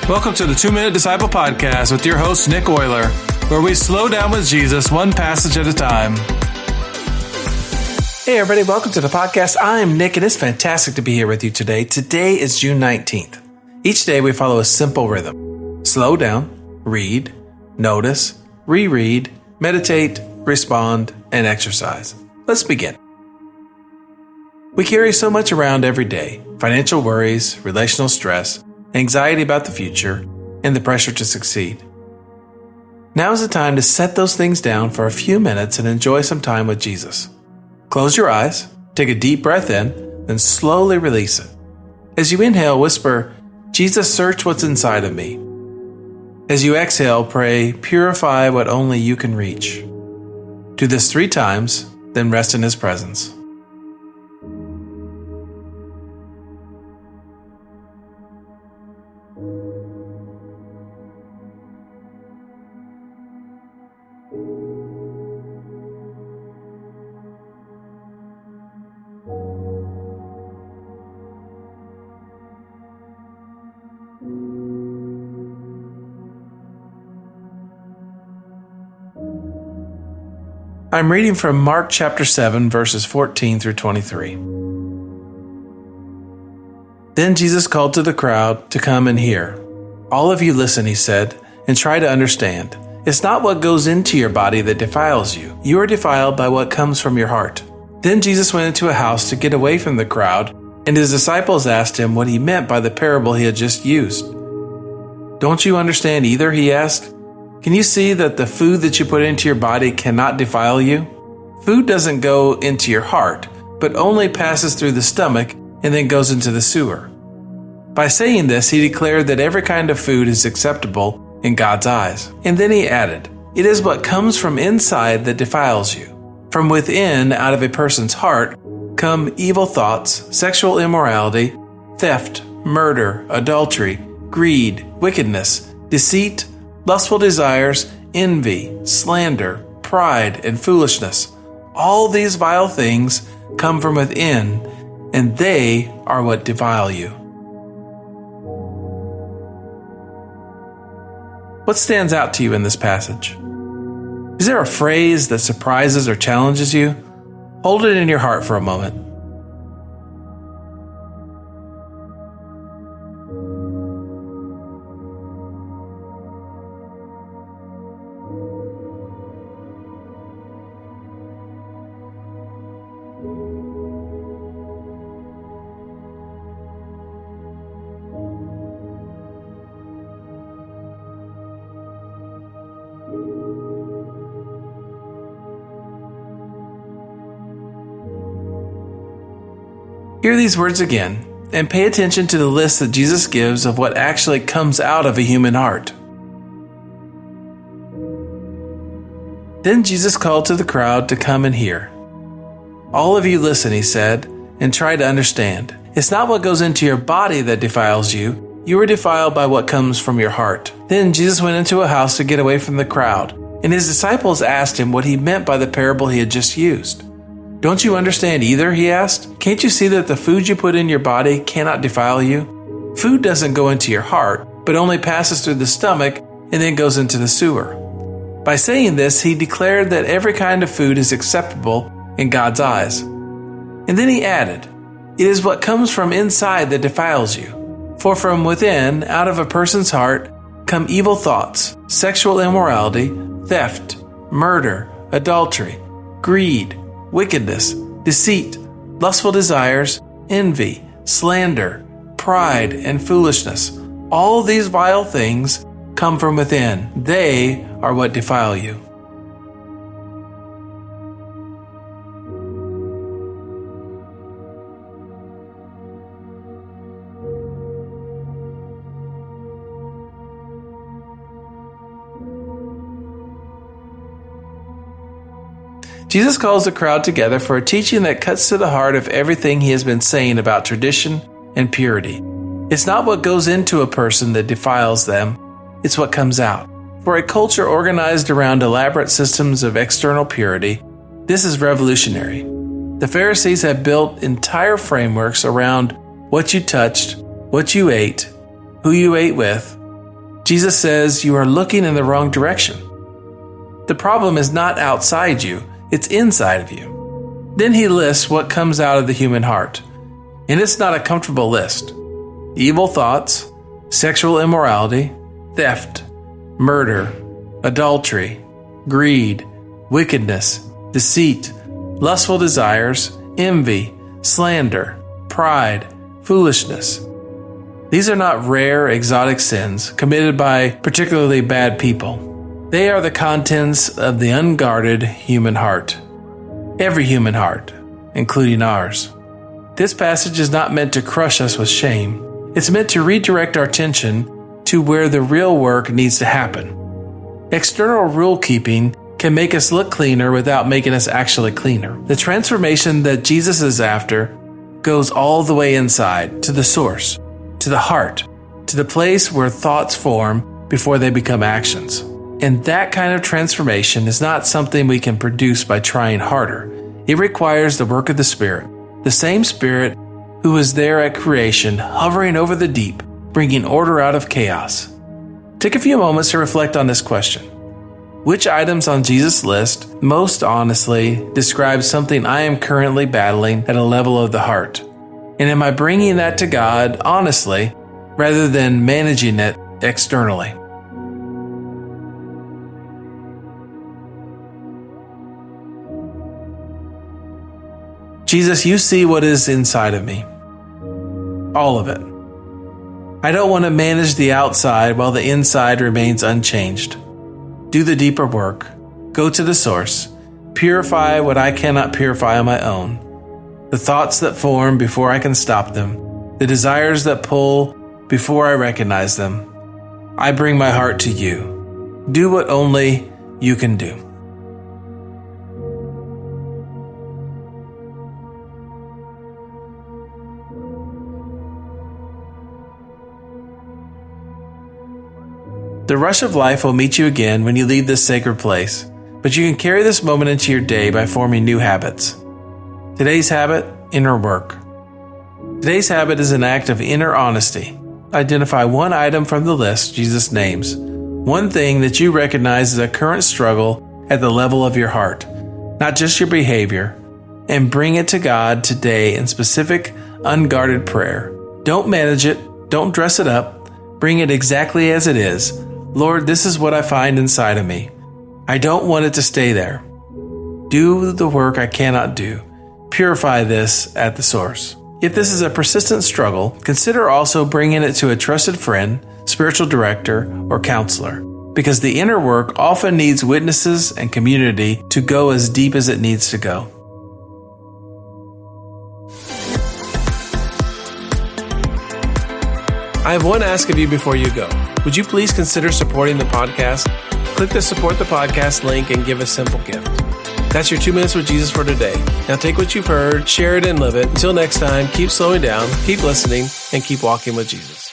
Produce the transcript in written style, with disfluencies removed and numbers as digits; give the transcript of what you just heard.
Welcome to the 2-Minute Disciple Podcast with your host, Nick Euler, where we slow down with Jesus one passage at a time. Hey everybody, welcome to the podcast. I'm Nick and it's fantastic to be here with you today. Today is June 19th. Each day we follow a simple rhythm. Slow down, read, notice, reread, meditate, respond, and exercise. Let's begin. We carry so much around every day: financial worries, relational stress, anxiety about the future, and the pressure to succeed. Now is the time to set those things down for a few minutes and enjoy some time with Jesus. Close your eyes, take a deep breath in, then slowly release it. As you inhale, whisper, "Jesus, search what's inside of me." As you exhale, pray, "Purify what only you can reach." Do this 3 times, then rest in His presence. I'm reading from Mark chapter 7, verses 14 through 23. Then Jesus called to the crowd to come and hear. "All of you listen," He said, "and try to understand. It's not what goes into your body that defiles you. You are defiled by what comes from your heart." Then Jesus went into a house to get away from the crowd, and His disciples asked Him what He meant by the parable He had just used. "Don't you understand either?" He asked. "Can you see that the food that you put into your body cannot defile you? Food doesn't go into your heart, but only passes through the stomach and then goes into the sewer." By saying this, He declared that every kind of food is acceptable in God's eyes. And then He added, "It is what comes from inside that defiles you. From within, out of a person's heart, come evil thoughts, sexual immorality, theft, murder, adultery, greed, wickedness, deceit, lustful desires, envy, slander, pride, and foolishness. All these vile things come from within, and they are what defile you." What stands out to you in this passage? Is there a phrase that surprises or challenges you? Hold it in your heart for a moment. Hear these words again, and pay attention to the list that Jesus gives of what actually comes out of a human heart. Then Jesus called to the crowd to come and hear. "All of you listen," He said, "and try to understand. It's not what goes into your body that defiles you. You are defiled by what comes from your heart." Then Jesus went into a house to get away from the crowd, and His disciples asked Him what He meant by the parable He had just used. "Don't you understand either?" He asked. "Can't you see that the food you put in your body cannot defile you? Food doesn't go into your heart, but only passes through the stomach and then goes into the sewer." By saying this, He declared that every kind of food is acceptable in God's eyes. And then He added, "It is what comes from inside that defiles you. For from within, out of a person's heart, come evil thoughts, sexual immorality, theft, murder, adultery, greed, wickedness, deceit, lustful desires, envy, slander, pride, and foolishness. All these vile things come from within. They are what defile you." Jesus calls the crowd together for a teaching that cuts to the heart of everything He has been saying about tradition and purity. It's not what goes into a person that defiles them, it's what comes out. For a culture organized around elaborate systems of external purity, this is revolutionary. The Pharisees have built entire frameworks around what you touched, what you ate, who you ate with, Jesus says you are looking in the wrong direction. The problem is not outside you, it's inside of you. Then he lists what comes out of the human heart. And it's not a comfortable list. Evil thoughts, sexual immorality, theft, murder, adultery, greed, wickedness, deceit, lustful desires, envy, slander, pride, foolishness. These are not rare, exotic sins committed by particularly bad people. They are the contents of the unguarded human heart. Every human heart, including ours. This passage is not meant to crush us with shame. It's meant to redirect our attention to where the real work needs to happen. External rule keeping can make us look cleaner without making us actually cleaner. The transformation that Jesus is after goes all the way inside, to the source, to the heart, to the place where thoughts form before they become actions. And that kind of transformation is not something we can produce by trying harder. It requires the work of the Spirit, the same Spirit who was there at creation, hovering over the deep, bringing order out of chaos. Take a few moments to reflect on this question. Which items on Jesus' list most honestly describe something I am currently battling at a level of the heart? And am I bringing that to God honestly rather than managing it externally? Jesus, you see what is inside of me. All of it. I don't want to manage the outside while the inside remains unchanged. Do the deeper work. Go to the source. Purify what I cannot purify on my own. The thoughts that form before I can stop them. The desires that pull before I recognize them. I bring my heart to you. Do what only you can do. The rush of life will meet you again when you leave this sacred place, but you can carry this moment into your day by forming new habits. Today's habit, inner work. Today's habit is an act of inner honesty. Identify one item from the list Jesus names, one thing that you recognize as a current struggle at the level of your heart, not just your behavior, and bring it to God today in specific, unguarded prayer. Don't manage it, don't dress it up, bring it exactly as it is. Lord, this is what I find inside of me. I don't want it to stay there. Do the work I cannot do. Purify this at the source. If this is a persistent struggle, consider also bringing it to a trusted friend, spiritual director, or counselor, because the inner work often needs witnesses and community to go as deep as it needs to go. I have one ask of you before you go. Would you please consider supporting the podcast? Click the Support the Podcast link and give a simple gift. That's your 2 minutes with Jesus for today. Now take what you've heard, share it, and live it. Until next time, keep slowing down, keep listening, and keep walking with Jesus.